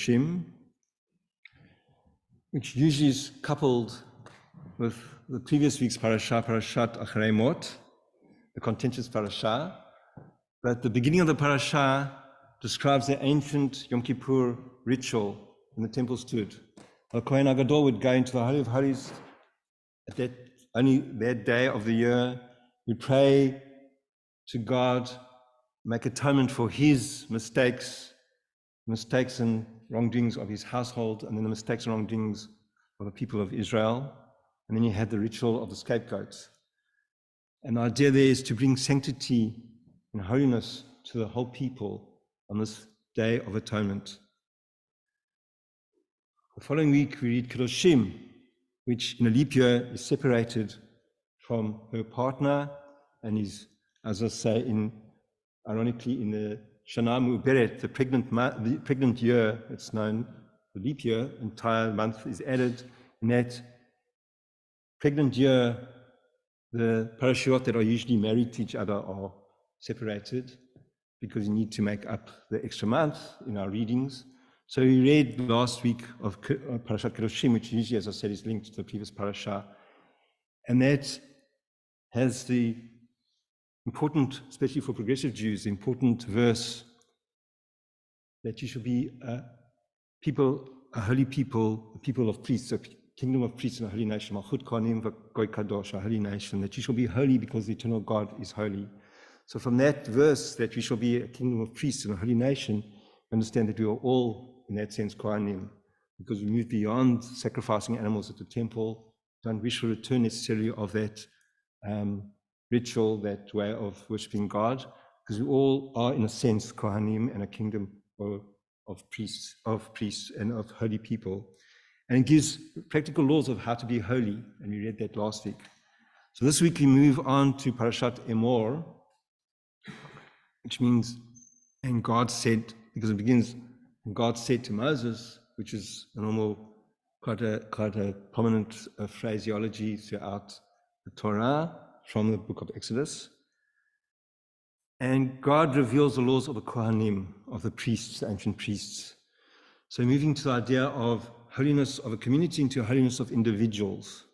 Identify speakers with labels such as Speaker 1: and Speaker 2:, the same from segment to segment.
Speaker 1: Kedoshim, which usually is coupled with the previous week's Parshat Acharei Mot, the contentious parasha. But the beginning of the parasha describes the ancient Yom Kippur ritual when the temple stood. The Kohen HaGadol would go into the Holy of Holies at only that day of the year. We'd pray to God, make atonement for his mistakes and wrongdoings of his household, and then the mistakes and wrongdoings of the people of Israel. And then you had the ritual of the scapegoats. And the idea there is to bring sanctity and holiness to the whole people on this day of atonement. The following week we read Kedoshim, which in a leap year is separated from her partner and is, as I say, ironically in the Shana Mu'beret, the pregnant year, it's known, the leap year, entire month is added. In that pregnant year, the parashiyot that are usually married to each other are separated because you need to make up the extra month in our readings. So we read last week of Parashat Kedoshim, which usually, as I said, is linked to the previous parasha. And that has the important, especially for progressive Jews, the important verse that you should be a holy people, a people of priests, a kingdom of priests and a holy nation, Mamlechet, kohanim, kaddosh, a holy nation, that you shall be holy because the eternal God is holy. So from that verse, that we shall be a kingdom of priests and a holy nation, understand that we are all, in that sense, kohanim, because we move beyond sacrificing animals at the temple, don't wish for return necessarily of that ritual, that way of worshipping God, because we all are, in a sense, kohanim and a kingdom of priests and of holy people. And it gives practical laws of how to be holy, and we read that last week. So this week we move on to Parshat Emor, which means, and God said, because it begins, and God said to Moses, which is a normal, quite a prominent phraseology throughout the Torah from the book of Exodus. And God reveals the laws of the kohanim, of the priests, the ancient priests. So moving to the idea of holiness of a community into holiness of individuals.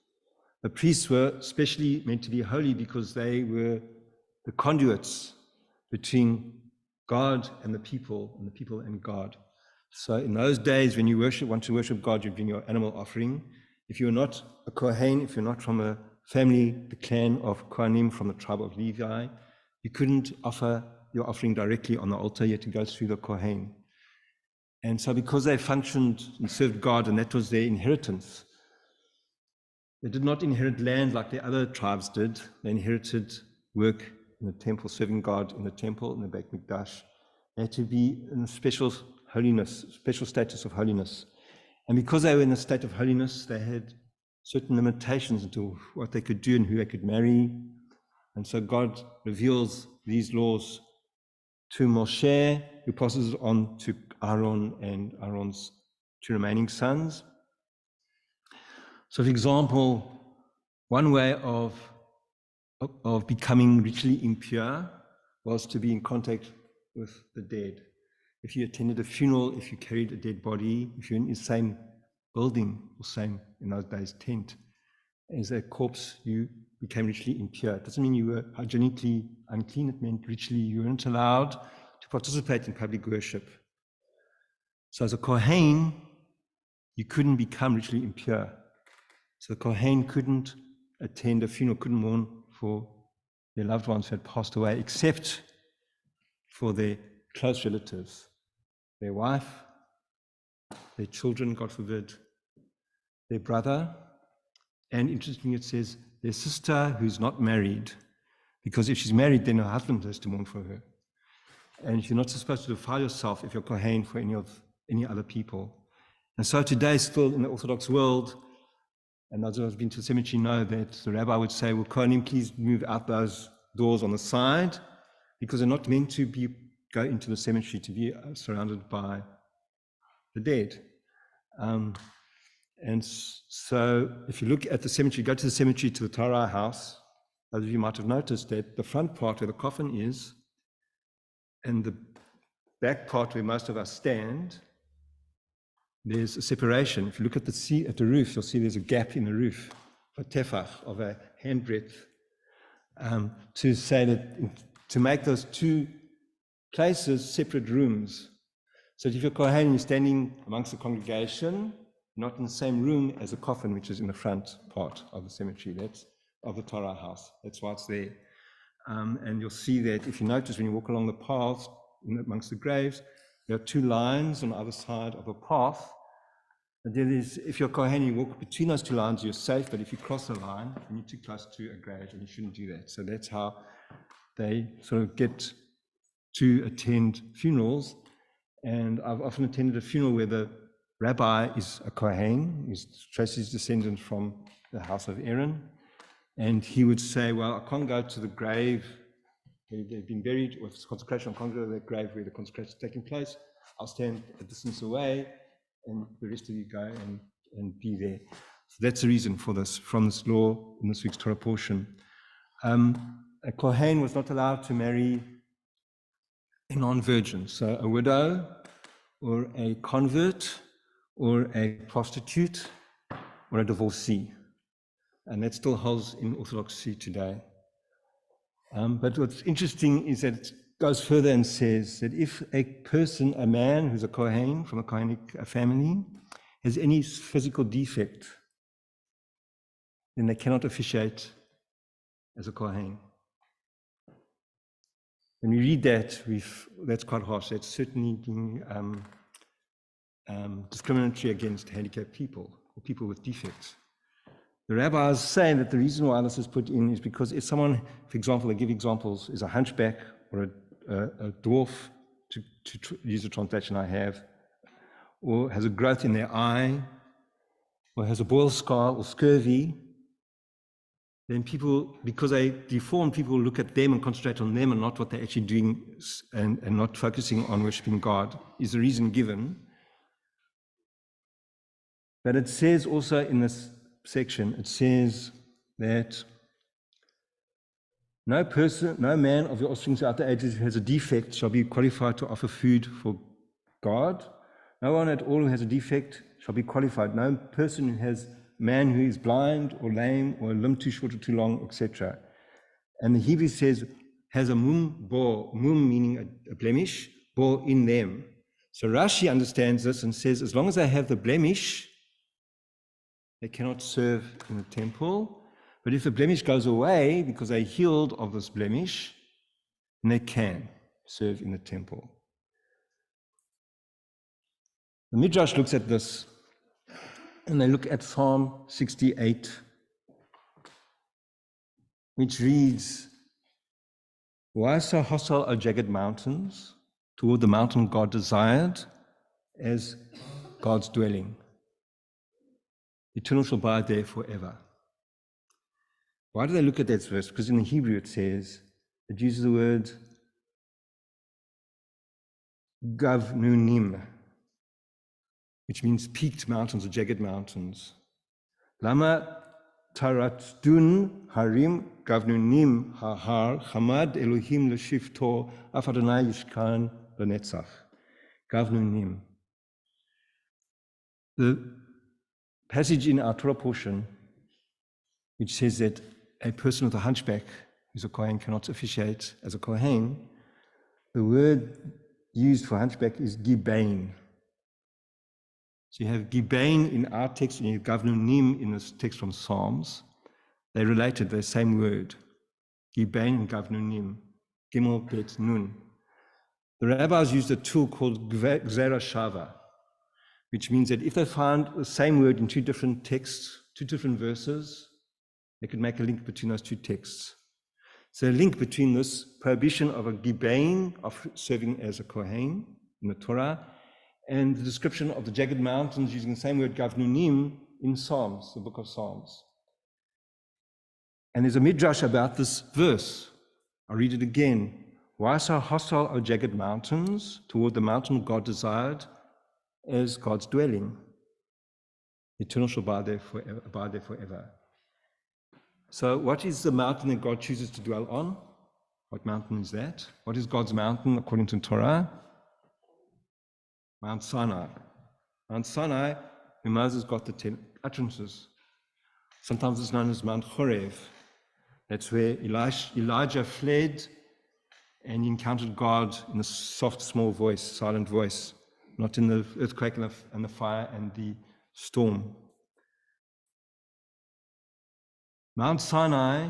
Speaker 1: The priests were especially meant to be holy because they were the conduits between God and the people and God. So in those days when you want to worship God, you bring your animal offering. If you're not a Kohen, if you're not from a family, the clan of Kohanim from the tribe of Levi, you couldn't offer your offering directly on the altar, you had to go through the Kohen. And so because they functioned and served God, and that was their inheritance, they did not inherit land like the other tribes did. They inherited work in the temple, serving God in the temple, in the Beit Mikdash. They had to be in a special holiness, special status of holiness. And because they were in a state of holiness, they had certain limitations into what they could do and who they could marry. And so God reveals these laws to Moshe, who passes it on to Aaron and Aaron's two remaining sons. So, for example, one way of becoming ritually impure was to be in contact with the dead. If you attended a funeral, if you carried a dead body, if you're in the same building or same, in those days, tent, as a corpse, you became ritually impure. It doesn't mean you were hygienically unclean, it meant ritually you weren't allowed to participate in public worship. So as a Kohen, you couldn't become ritually impure. So the Kohen couldn't attend a funeral, couldn't mourn for their loved ones who had passed away, except for their close relatives, their wife, their children, God forbid, their brother, and interestingly it says their sister who's not married, because if she's married, then her husband has to mourn for her. And you're not supposed to defile yourself if you're Kohen for any other people. And so today, still in the Orthodox world, and those who have been to the cemetery know that the rabbi would say, well, kohanim, please move out those doors on the side, because they're not meant to go into the cemetery to be surrounded by the dead. And so if you look at the cemetery, go to the cemetery, to the Torah house, those of you might have noticed that the front part where the coffin is, and the back part where most of us stand, there's a separation. If you look at the roof, you'll see there's a gap in the roof, a tefach of a handbreadth, to say that, to make those two places separate rooms. So if you're kohen, you're standing amongst the congregation, not in the same room as the coffin, which is in the front part of the cemetery, that's of the Torah house. That's why it's there. And you'll see that if you notice when you walk along the path amongst the graves, there are two lines on either side of a path. And there is, if you're kohen, you walk between those two lines, you're safe. But if you cross the line, then you're too close to a grave, and you shouldn't do that. So that's how they sort of get to attend funerals. And I've often attended a funeral where the rabbi is a kohen, he traces his descendants from the house of Aaron, and he would say, well, I can't go to the grave, they've been buried with consecration, I can't go to the grave where the consecration is taking place, I'll stand a distance away, and the rest of you go and be there. So that's the reason for this, from this law in this week's Torah portion. A kohen was not allowed to marry a non-virgin, so a widow or a convert or a prostitute or a divorcee. And that still holds in Orthodoxy today. But what's interesting is that it goes further and says that if a person, a man who's a kohen from a kohenic family, has any physical defect, then they cannot officiate as a kohen. When we read that, that's quite harsh. That's certainly being discriminatory against handicapped people or people with defects. The rabbis say that the reason why this is put in is because if someone, for example, they give examples, is a hunchback or a dwarf, to use the translation I have, or has a growth in their eye, or has a boil scar or scurvy, then people, because they deformed, people look at them and concentrate on them and not what they're actually doing and not focusing on worshiping God, is the reason given. But it says also in this section, it says that no man of your offspring throughout the ages who has a defect shall be qualified to offer food for God. No one at all who has a defect shall be qualified. No person who has man who is blind or lame or a limb too short or too long, etc. And the Hebrew says, has a mum meaning a blemish, bor in them. So Rashi understands this and says, as long as they have the blemish, they cannot serve in the temple. But if the blemish goes away because they're healed of this blemish, then they can serve in the temple. The Midrash looks at this, and they look at Psalm 68, which reads, why so hostile, O jagged mountains, toward the mountain God desired as God's dwelling? Eternal shall abide there forever. Why do they look at that verse? Because in the Hebrew it says, it uses the word gavnunim, which means peaked mountains or jagged mountains. Lama taratdun harim gavnunim hahar chamad Elohim l'shifto af Adonai yishkan l'netzach. Gavnunim. The passage in our Torah portion, which says that a person with a hunchback who's a kohen cannot officiate as a kohen, the word used for hunchback is gibein. So you have gibein in our text and you have gavnunim in this text from Psalms. They're related, they're the same word. Gibein and gavnunim. Gimel bet nun. The rabbis used a tool called gzera shava, which means that if they find the same word in two different texts, two different verses, they could make a link between those two texts. So a link between this prohibition of a gibein, of serving as a kohen in the Torah, and the description of the jagged mountains using the same word gavnunim in Psalms, the book of Psalms. And there's a midrash about this verse. I'll read it again. Why so hostile, O jagged mountains, toward the mountain God desired as God's dwelling? Eternal shall abide there forever. So what is the mountain that God chooses to dwell on? What mountain is that? What is God's mountain according to Torah? Mount Sinai. Mount Sinai, where Moses got the 10 utterances. Sometimes it's known as Mount Horeb. That's where Elijah fled and encountered God in a soft, small voice, silent voice, not in the earthquake and the fire and the storm. Mount Sinai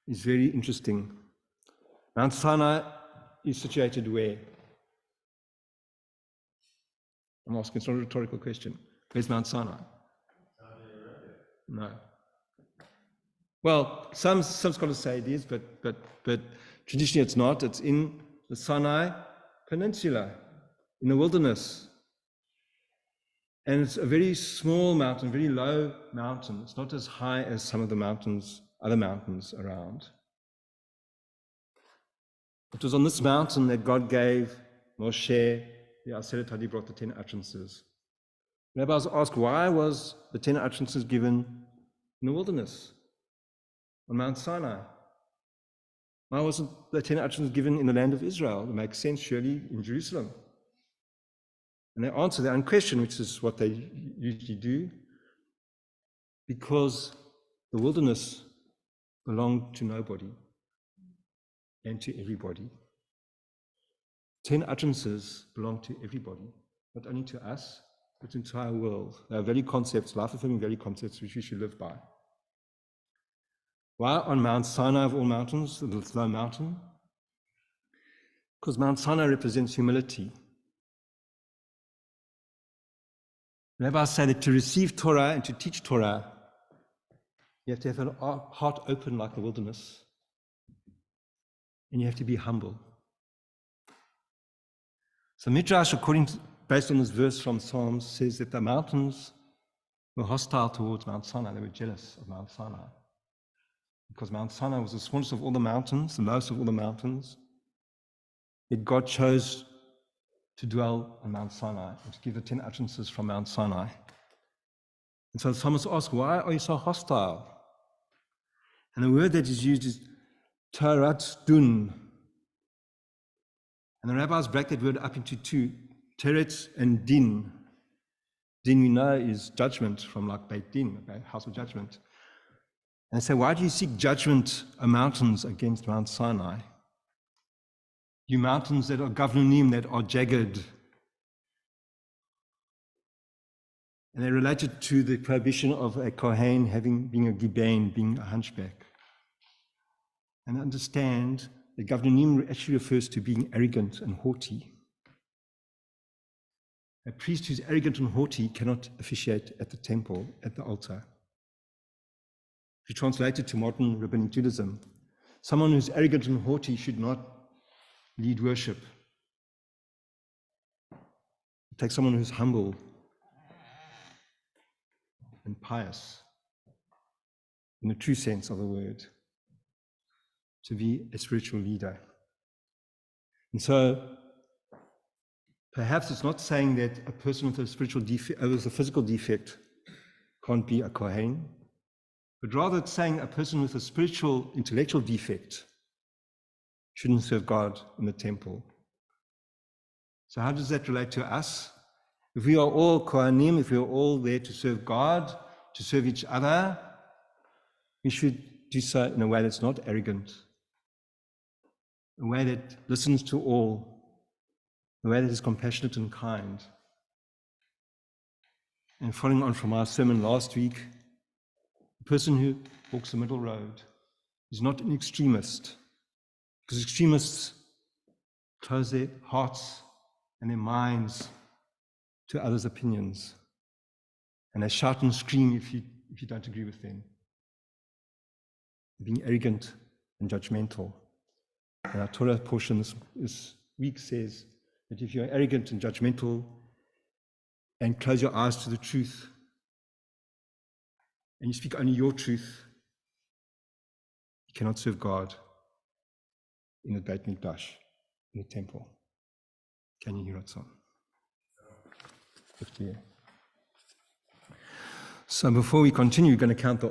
Speaker 1: is very interesting. Mount Sinai is situated where? I'm asking, it's not a rhetorical question. Where's Mount Sinai? No. Well, some scholars say it is, but traditionally it's not. It's in the Sinai Peninsula, in the wilderness. And it's a very small mountain, very low mountain. It's not as high as some of the mountains, other mountains around. It was on this mountain that God gave Moshe the Aseret HaDibrot, the 10 utterances. Rabbis ask, why was the 10 utterances given in the wilderness, on Mount Sinai? Why wasn't the 10 utterances given in the land of Israel? It makes sense, surely, in Jerusalem. And they answer their own question, which is what they usually do, because the wilderness belonged to nobody and to everybody. 10 utterances belong to everybody, not only to us, but to the entire world. They are value concepts, life-affirming value concepts, which we should live by. Why on Mount Sinai of all mountains, the low mountain? Because Mount Sinai represents humility. Rabbis say that to receive Torah and to teach Torah, you have to have a heart open like the wilderness, and you have to be humble. So Midrash, based on this verse from Psalms, says that the mountains were hostile towards Mount Sinai. They were jealous of Mount Sinai, because Mount Sinai was the smallest of all the mountains, the lowest of all the mountains. Yet God chose to dwell on Mount Sinai and to give the 10 utterances from Mount Sinai. And so the psalmist asks, why are you so hostile? And the word that is used is tarat dun. And the rabbis break that word up into two, teret and din. Din, we know, is judgment, from like Beit Din, okay, house of judgment. And they say, why do you seek judgment on mountains against Mount Sinai? You mountains that are gavnunim, that are jagged. And they're related to the prohibition of a kohen being a gibein, being a hunchback. And understand that gavnunim actually refers to being arrogant and haughty. A priest who's arrogant and haughty cannot officiate at the temple, at the altar. If you translate it to modern rabbinic Judaism, someone who's arrogant and haughty should not lead worship. It takes someone who's humble and pious, in the true sense of the word, to be a spiritual leader. And so, perhaps it's not saying that a person with a spiritual defect, with a physical defect, can't be a kohen, but rather it's saying a person with a spiritual, intellectual defect shouldn't serve God in the temple. So how does that relate to us? If we are all kohanim, if we are all there to serve God, to serve each other, we should do so in a way that's not arrogant, a way that listens to all, a way that is compassionate and kind. And following on from our sermon last week, the person who walks the middle road is not an extremist, because extremists close their hearts and their minds to others' opinions, and they shout and scream if you don't agree with them. Being arrogant and judgmental. And our Torah portion this week says that if you're arrogant and judgmental and close your eyes to the truth, and you speak only your truth, you cannot serve God in the Beit Mikdash, in the temple. Can you hear it, son? So before we continue, we're going to count the